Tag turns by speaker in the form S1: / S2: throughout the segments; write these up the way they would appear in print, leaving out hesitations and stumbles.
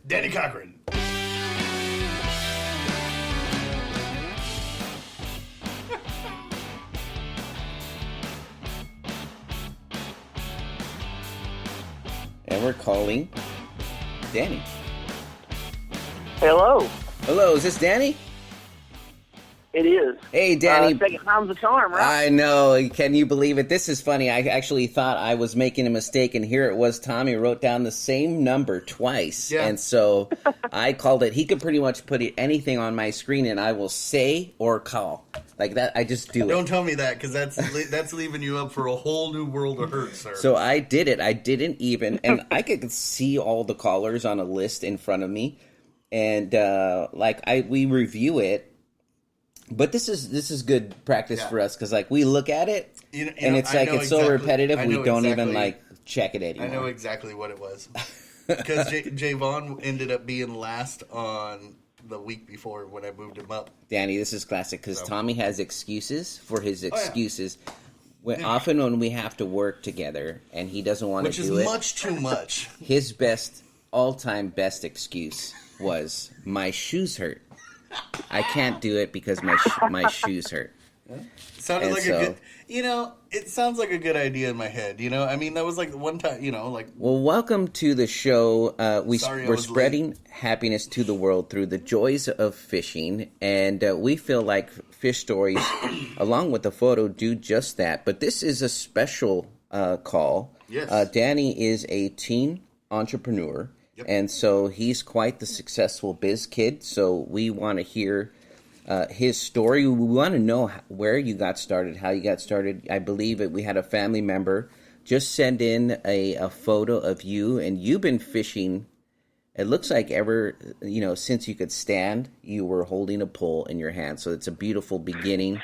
S1: Danny Cochran.
S2: And we're calling Danny.
S3: Hello.
S2: Hello, is this Danny?
S3: It is.
S2: Hey, Danny.
S3: Second time's a charm, right?
S2: I know. Can you believe it? This is funny. I actually thought I was making a mistake, and here it was. Tommy wrote down the same number twice.
S1: Yeah.
S2: And so I called it. He could pretty much put anything on my screen, and I will say or call. Like that, I just do it.
S1: Don't tell me that, because that's leaving you up for a whole new world of hurt, sir.
S2: So I did it. I didn't even, and I could see all the callers on a list in front of me, and we review it. But this is good practice for us, because like we look at it, and it's like it's so repetitive we don't even like check it anymore.
S1: I know exactly what it was, because Javon ended up being last on the week before when I moved him up.
S2: Danny, this is classic, because Tommy has excuses for his excuses. Often when we have to work together and he doesn't want to do it,
S1: which is much too much.
S2: His all-time best excuse was, my shoes hurt. I can't do it because my shoes hurt.
S1: Sounded like a good, it sounds like a good idea in my head, I mean, that was like one time,
S2: Well, welcome to the show. We're spreading happiness to the world through the joys of fishing, and we feel like fish stories, along with the photo, do just that. But this is a special call.
S1: Yes.
S2: Danny is a teen entrepreneur. Yep. And so he's quite the successful biz kid. So we want to hear his story. We want to know where you got started, how you got started. I believe that we had a family member just send in a photo of you, and you've been fishing. It looks like since you could stand, you were holding a pole in your hand. So it's a beautiful beginning.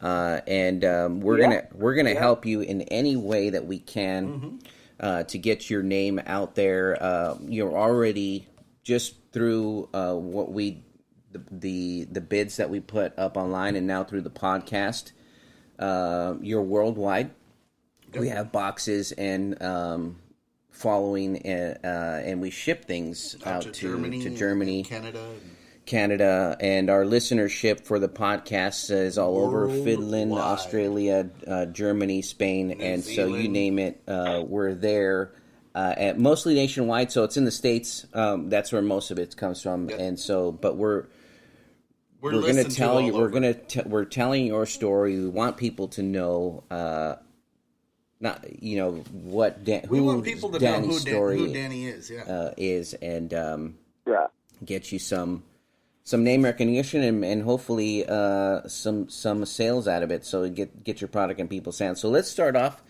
S2: We're gonna help you in any way that we can. Mm-hmm. To get your name out there. You're already, just through the bids that we put up online, and now through the podcast, you're worldwide. Yep. We have boxes and following, and we ship things out to Germany, Canada, and our listenership for the podcast is all over Finland, Australia, Germany, Spain, and so you name it, we're there, mostly nationwide. So it's in the States. That's where most of it comes from, yep. And so, but we're going to tell you, we're telling your story. We want people to know, what
S1: we want people to
S2: Danny's
S1: know who Danny is,
S2: and get you some name recognition and hopefully some sales out of it, so get your product in people's hands. So let's start off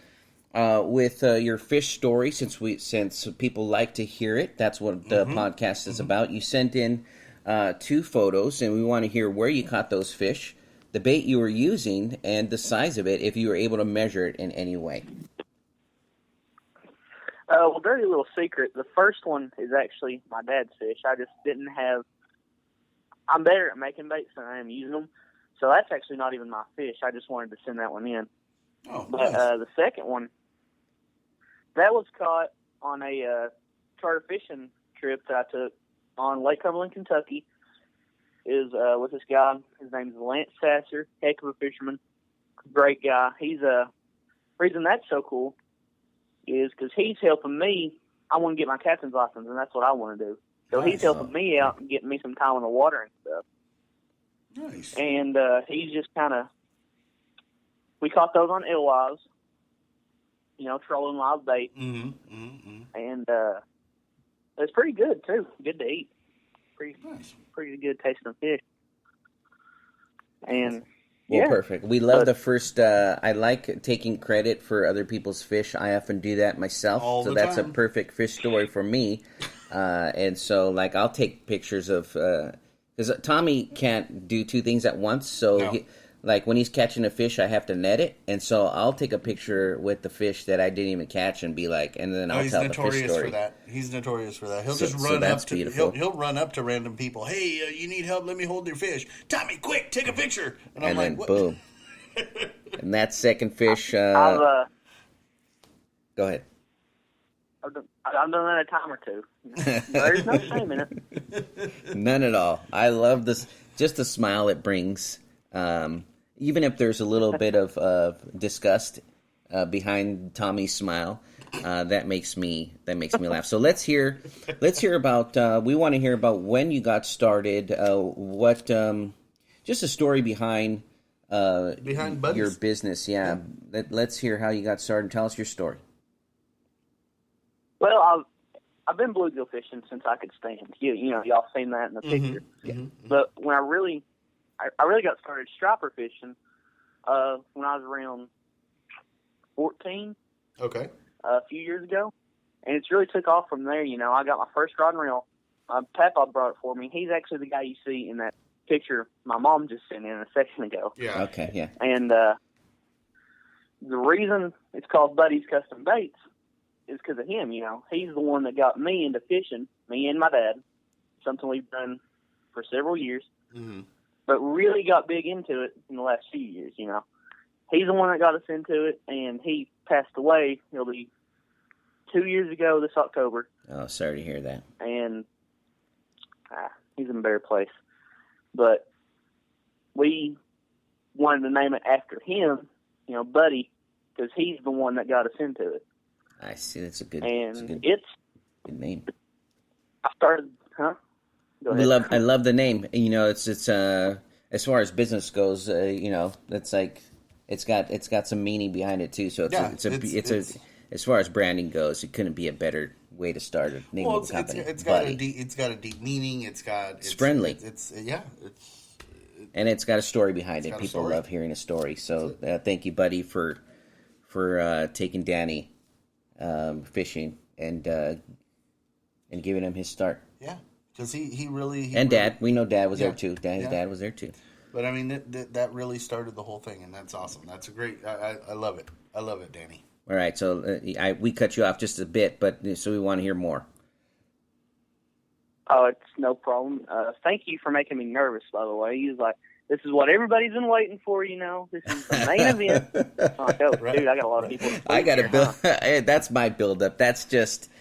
S2: with your fish story, since people like to hear it. That's what the podcast is about. You sent in 2 photos, and we want to hear where you caught those fish, the bait you were using, and the size of it, if you were able to measure it in any way.
S3: Well, dirty little secret. The first one is actually my dad's fish. I just didn't have... I'm better at making baits than I am using them, so that's actually not even my fish. I just wanted to send that one in.
S1: Oh,
S3: but
S1: nice.
S3: The second one, that was caught on a charter fishing trip that I took on Lake Cumberland, Kentucky. Is with this guy. His name's Lance Sasser, heck of a fisherman, great guy. Reason that's so cool is because he's helping me. I want to get my captain's license, and that's what I want to do. So he's helping me out and getting me some time on the water and stuff.
S1: Nice.
S3: And he's just kind of, we caught those on alewives, trolling live bait.
S1: Mm-hmm. Mm-hmm.
S3: And it's pretty good, too. Good to eat. Pretty good tasting fish. And,
S2: perfect. We love the first, I like taking credit for other people's fish. I often do that myself. So that's a perfect fish story for me. And so, I'll take pictures of, because Tommy can't do 2 things at once. So, when he's catching a fish, I have to net it. And so I'll take a picture with the fish that I didn't even catch and be like, and then I'll tell the fish story.
S1: He's notorious for that. He'll just run up to, he'll run up to random people. Hey, you need help? Let me hold your fish. Tommy, quick, take a picture. And I'm like, what?
S2: Boom. And that second fish, go ahead.
S3: I've done that a time or two. There's no shame in it.
S2: None at all. I love this. Just the smile it brings. Even if there's a little bit of disgust behind Tommy's smile, that makes me laugh. So let's hear about. We want to hear about when you got started. What just a story behind
S1: Buddies.
S2: Your business. Yeah. Let's hear how you got started. Tell us your story.
S3: Well, I've been bluegill fishing since I could stand. You know, y'all seen that in the picture.
S1: Mm-hmm.
S3: But when I really got started striper fishing when I was around 14.
S1: Okay.
S3: A few years ago, and it's really took off from there. You know, I got my first rod and reel. Papa brought it for me. He's actually the guy you see in that picture my mom just sent in a second ago.
S1: Yeah.
S2: Okay. Yeah.
S3: And the reason it's called Buddy's Custom Baits is because of him. You know, he's the one that got me into fishing. Me and my dad, something we've done for several years, but really got big into it in the last few years. You know, he's the one that got us into it, and he passed away. It'll be 2 years ago this October.
S2: Oh, sorry to hear that.
S3: And he's in a better place. But we wanted to name it after him, you know, Buddy, because he's the one that got us into it.
S2: I see. That's a good.
S3: And
S2: good name.
S3: I started, Go ahead.
S2: I love the name. You know, it's as far as business goes, you know, that's like. It's got some meaning behind it too, so it's as far as branding goes, it couldn't be a better way to start a name of a company.
S1: It's got a deep meaning. It's
S2: friendly.
S1: And
S2: it's got a story behind it. People love hearing a story. So thank you, Buddy, for taking Danny fishing and giving him his start.
S1: Yeah, because he really
S2: Dad, we know Dad was there too. Dad was there too.
S1: But I mean, that really started the whole thing, and that's awesome. That's a great. I love it. I love it, Danny.
S2: All right, so we cut you off just a bit, but so we want to hear more.
S3: Oh, it's no problem. Thank you for making me nervous. By the way, he was like, "This is what everybody's been waiting for." You know, this is the main event. I'm like, oh, dude, I got a lot of people.
S2: I got to build. That's my build up. That's just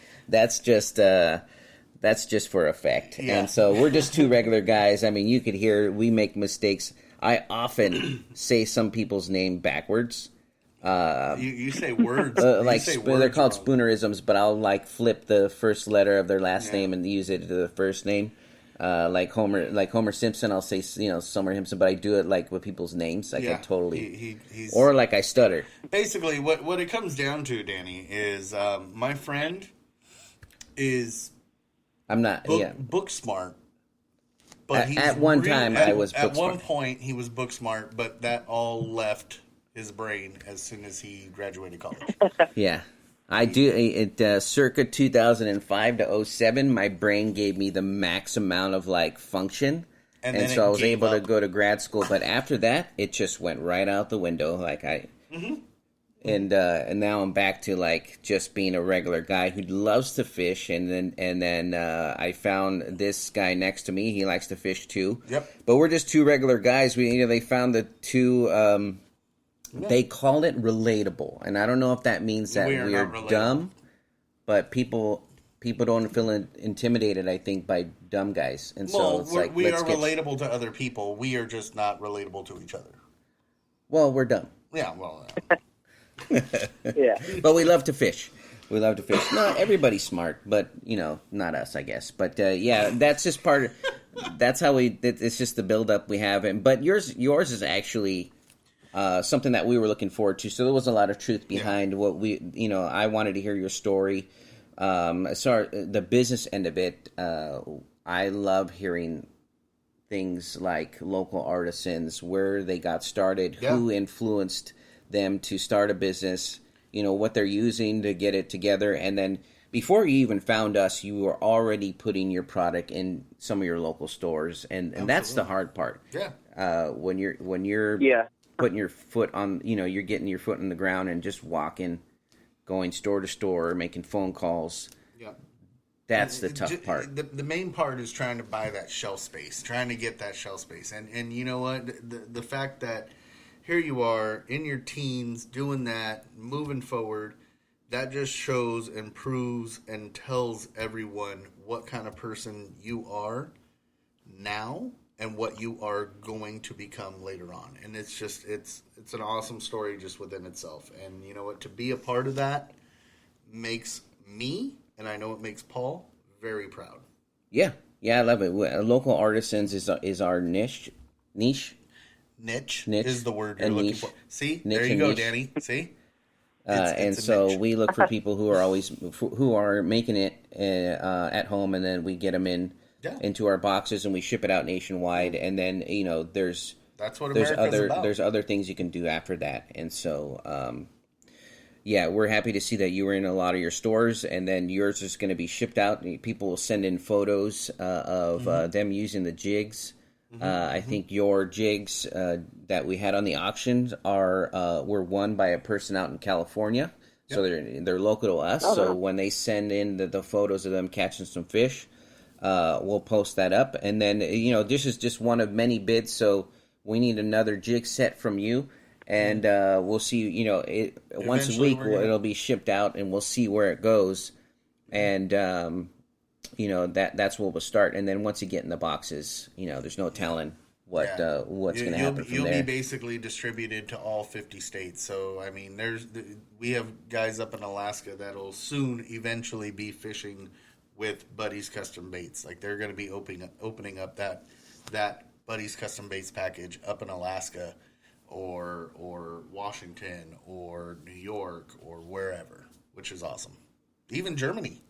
S2: for effect. Yeah. And so we're just two regular guys. I mean, you could hear we make mistakes. I often say some people's name backwards.
S1: You say words.
S2: They're called spoonerisms, but I'll like flip the first letter of their last name and use it to the first name. Like Homer Simpson, I'll say, you know, Summer Simpson, but I do it like with people's names. Like I totally, or like I stutter.
S1: Basically, what it comes down to, Danny, is my friend is.
S2: I'm not
S1: book smart, but
S2: at one time I was book
S1: at
S2: smart.
S1: one point he was book smart, but that all left his brain as soon as he graduated college.
S2: Yeah, I do. It circa 2005 to 07, my brain gave me the max amount of like function, and so I was able to go to grad school. But after that, it just went right out the window. Like And now I'm back to like just being a regular guy who loves to fish, and then I found this guy next to me. He likes to fish too.
S1: Yep.
S2: But we're just two regular guys. They found the two. They call it relatable, and I don't know if that means that we're dumb, but people don't feel intimidated. I think by dumb guys, and so it's like
S1: we are relatable to other people. We are just not relatable to each other.
S2: Well, we're dumb.
S1: Yeah. Well.
S3: Yeah.
S2: But we love to fish. Not everybody's smart, but, you know, not us, I guess. But, that's just part of... That's how it's just the build-up we have. But yours is actually something that we were looking forward to. So there was a lot of truth behind what we... You know, I wanted to hear your story. As far as the business end of it, I love hearing things like local artisans, where they got started, who influenced them to start a business, you know, what they're using to get it together. And then before you even found us, you were already putting your product in some of your local stores. And that's the hard part.
S1: Yeah.
S2: When you're putting your foot on, you know, you're getting your foot in the ground and just walking, going store to store, making phone calls. Yeah. That's the tough part.
S1: The main part is trying to buy that shelf space, trying to get that shelf space. And you know what? The fact that here you are in your teens doing that, moving forward, that just shows and proves and tells everyone what kind of person you are now and what you are going to become later on. And it's just it's an awesome story just within itself. And you know what, to be a part of that makes me, and I know it makes Paul, very proud.
S2: Yeah, I love it. Local artisans is our niche. Niche
S1: is the word you're looking for. See, niche, there you go, niche. Danny. See,
S2: and so we look for people who are making it at home, and then we get them into our boxes, and we ship it out nationwide. And then there's other things you can do after that. And so we're happy to see that you were in a lot of your stores, and then yours is going to be shipped out. People will send in photos of them using the jigs. I think your jigs that we had on the auction were won by a person out in California, so they're local to us. Oh, so when they send in the photos of them catching some fish, we'll post that up. And then this is just one of many bids, so we need another jig set from you, and we'll see. Once a week it'll be shipped out, and we'll see where it goes, and that's where we'll start. And then once you get in the boxes, there's no telling what's going to happen from
S1: you'll
S2: there.
S1: You'll be basically distributed to all 50 states. So, I mean, we have guys up in Alaska that'll soon eventually be fishing with Buddy's Custom Baits. Like, they're going to be opening up that Buddy's Custom Baits package up in Alaska or Washington or New York or wherever, which is awesome. Even Germany.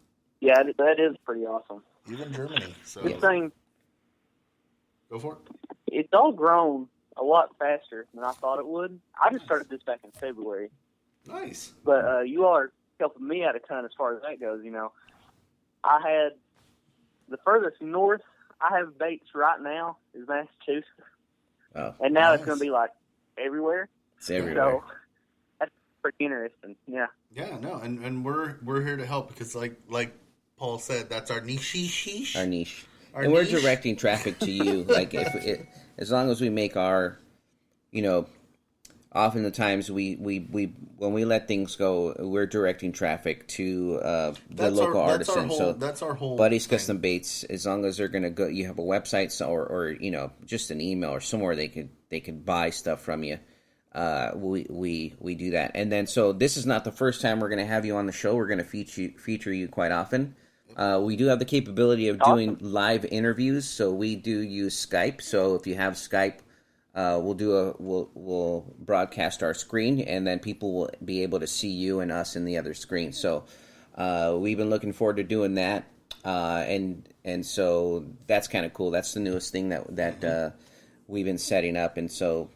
S3: Yeah, that is pretty awesome.
S1: Even Germany. So
S3: this thing,
S1: go for it.
S3: It's all grown a lot faster than I thought it would. I just started this back in February.
S1: Nice.
S3: But you all are helping me out a ton as far as that goes. I had the furthest north I have baits right now is Massachusetts.
S2: Oh,
S3: and now it's going to be like everywhere.
S2: It's everywhere.
S3: So that's pretty interesting. Yeah.
S1: Yeah, no, and we're here to help because like Paul said, that's our niche.
S2: Our niche. And we're directing traffic to you. Like as long as we make our, often the times we when we let things go, we're directing traffic to the local artisan. So
S1: that's our whole
S2: Buddy's
S1: thing.
S2: Custom Baits. As long as they're going to go, you have a website or just an email or somewhere they could buy stuff from you. We do that. And then so this is not the first time we're going to have you on the show. We're going to feature you quite often. We do have the capability of doing live interviews, so we do use Skype. So if you have Skype, we'll broadcast our screen, and then people will be able to see you and us in the other screen. So we've been looking forward to doing that, and so that's kind of cool. That's the newest thing that we've been setting up, and so.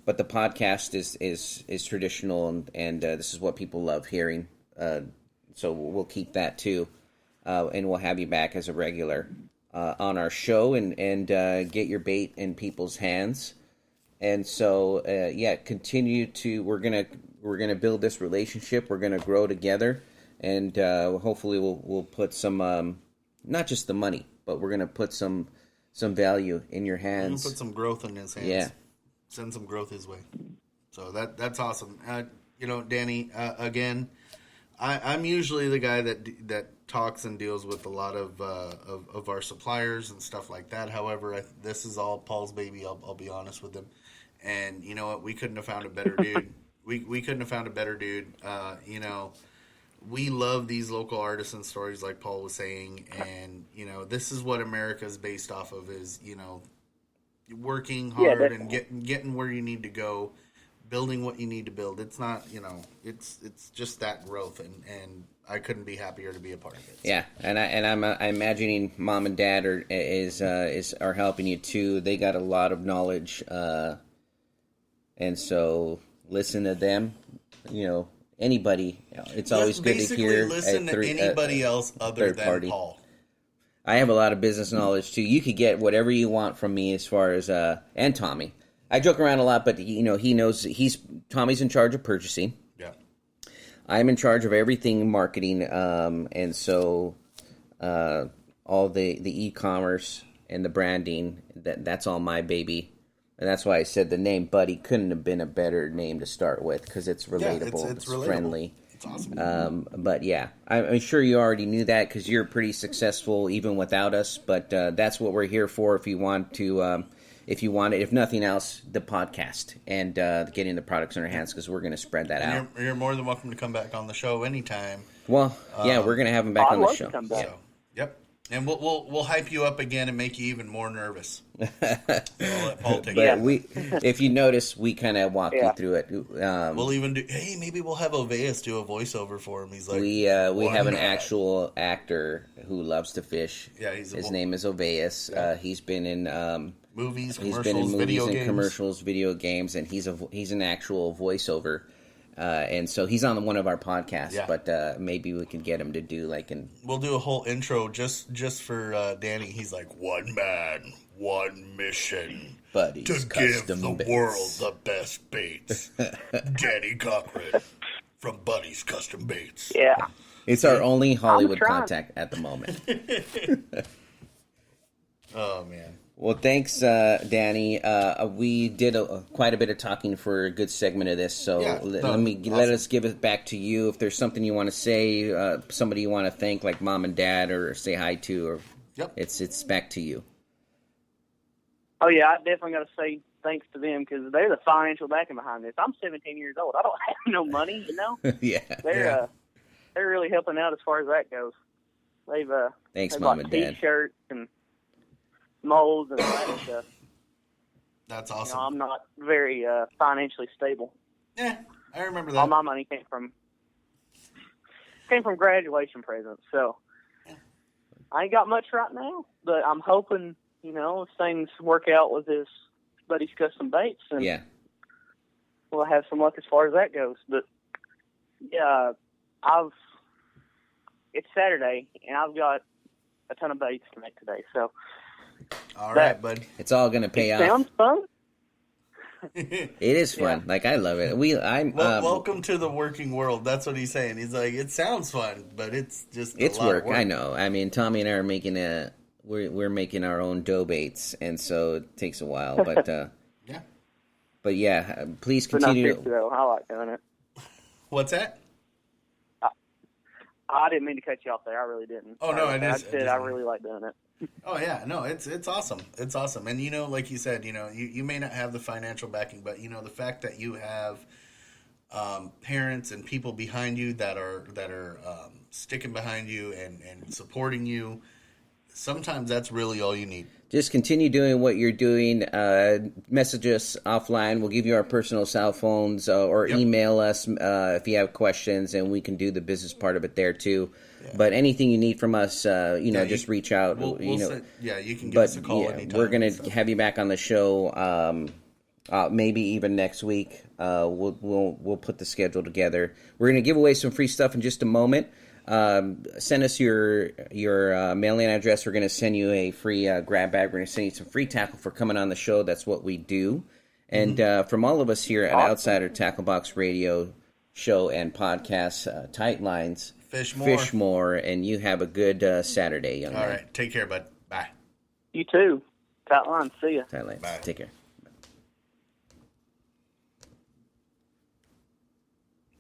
S2: But the podcast is traditional, and this is what people love hearing. So we'll keep that too, and we'll have you back as a regular on our show, and get your bait in people's hands. And so continue to. We're gonna build this relationship. We're gonna grow together, and hopefully we'll put some not just the money, but we're gonna put some value in your hands.
S1: Put some growth in his hands.
S2: Yeah.
S1: Send some growth his way. So that's awesome. Danny, again, I'm usually the guy that talks and deals with a lot of our suppliers and stuff like that. However, this is all Paul's baby. I'll be honest with him. And you know what? We couldn't have found a better dude. We couldn't have found a better dude. We love these local artisan stories, like Paul was saying, and this is what America is based off of. Is working hard and getting where you need to go, building what you need to build. It's not, it's just that growth, and I couldn't be happier to be a part of it.
S2: Yeah, and I'm imagining Mom and Dad are helping you too. They got a lot of knowledge, and so listen to them. Anybody. It's always good to hear.
S1: Listen to anybody else other than
S2: party.
S1: Paul.
S2: I have a lot of business knowledge too. You could get whatever you want from me as far as and Tommy. I joke around a lot, but he knows Tommy's in charge of purchasing.
S1: Yeah.
S2: I'm in charge of everything marketing, and so all the e-commerce and the branding, that's all my baby. And that's why I said the name Buddy couldn't have been a better name to start with, because it's relatable, it's relatable. Friendly.
S1: awesome.
S2: But yeah, I'm sure you already knew that because you're pretty successful even without us. But that's what we're here for. If you want to, if nothing else, the podcast and getting the products in our hands because we're going to spread that out.
S1: You're more than welcome to come back on the show anytime.
S2: Well, yeah, we're going to have him back on the show.
S3: To come back.
S1: So, yep. And we'll hype you up again and make you even more nervous. So I'll let Paul take it.
S2: If you notice, we kind of walk you through it.
S1: We'll even do. Hey, maybe we'll have Oveus do a voiceover for him. He's like,
S2: we have an actual actor who loves to fish.
S1: Yeah,
S2: his name is Oveus.
S1: Yeah.
S2: He's been in
S1: movies,
S2: commercials, video games, and he's an actual voiceover. And so he's on one of our podcasts, but maybe we can get him to do
S1: we'll do a whole intro just for Danny. He's like, one man, one mission,
S2: Buddy's
S1: to give the
S2: baits.
S1: world the best baits. Danny Cochran from Buddy's Custom Baits.
S3: Yeah.
S2: It's our only Hollywood contact at the moment.
S1: Oh man.
S2: Well, thanks, Danny. We did quite a bit of talking for a good segment of this, so let us give it back to you. If there's something you want to say, somebody you want to thank, like mom and dad, or say hi to, or it's back to you.
S3: Oh yeah, I definitely got to say thanks to them because they're the financial backing behind this. I'm 17 years old. I don't have no money,
S2: Yeah,
S3: they're really helping out as far as that goes. They've
S2: thanks,
S3: they've
S2: mom
S3: bought
S2: and dad.
S3: T-shirts and molds and all that stuff.
S1: That's awesome.
S3: I'm not very financially stable.
S1: Yeah, I remember that.
S3: All my money came from graduation presents, so I ain't got much right now. But I'm hoping, if things work out with this Buddy's Custom Baits, and we'll have some luck as far as that goes. But yeah, it's Saturday, and I've got a ton of baits to make today, so.
S1: All right, bud.
S2: It's all going to pay off.
S3: Sounds fun.
S2: It is fun.
S3: Yeah.
S2: I love it.
S1: Welcome to the working world. That's what he's saying. He's like, it sounds fun, but it's just a lot
S2: work.
S1: of work.
S2: I know. I mean, Tommy and I are making we're making our own dough baits, and so it takes a while. But
S1: yeah.
S2: But yeah, please continue.
S3: Though. I like doing it.
S1: What's that?
S3: I didn't mean to cut you off there. I really didn't.
S1: Oh no, I
S3: said I really like doing it.
S1: Oh yeah, no, it's awesome. It's awesome, and like you said, you may not have the financial backing, but the fact that you have parents and people behind you that are sticking behind you and supporting you. Sometimes that's really all you need.
S2: Just continue doing what you're doing. Message us offline. We'll give you our personal cell phones or email us if you have questions, and we can do the business part of it there too. Yeah. But anything you need from us, just reach out.
S1: You can give us a call anytime.
S2: We're going to have you back on the show. Maybe even next week. We'll put the schedule together. We're going to give away some free stuff in just a moment. Send us your mailing address. We're going to send you a free grab bag. We're going to send you some free tackle for coming on the show. That's what we do. And from all of us here at Outsider Tackle Box Radio Show and Podcast, Tight Lines, Fish more, and you have a good Saturday, young man.
S1: All right. Take care, bud. Bye.
S3: You too. Tight Lines. See ya.
S2: Tight Lines.
S1: Bye.
S2: Take care.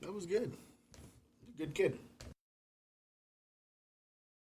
S1: That was good. Good kid.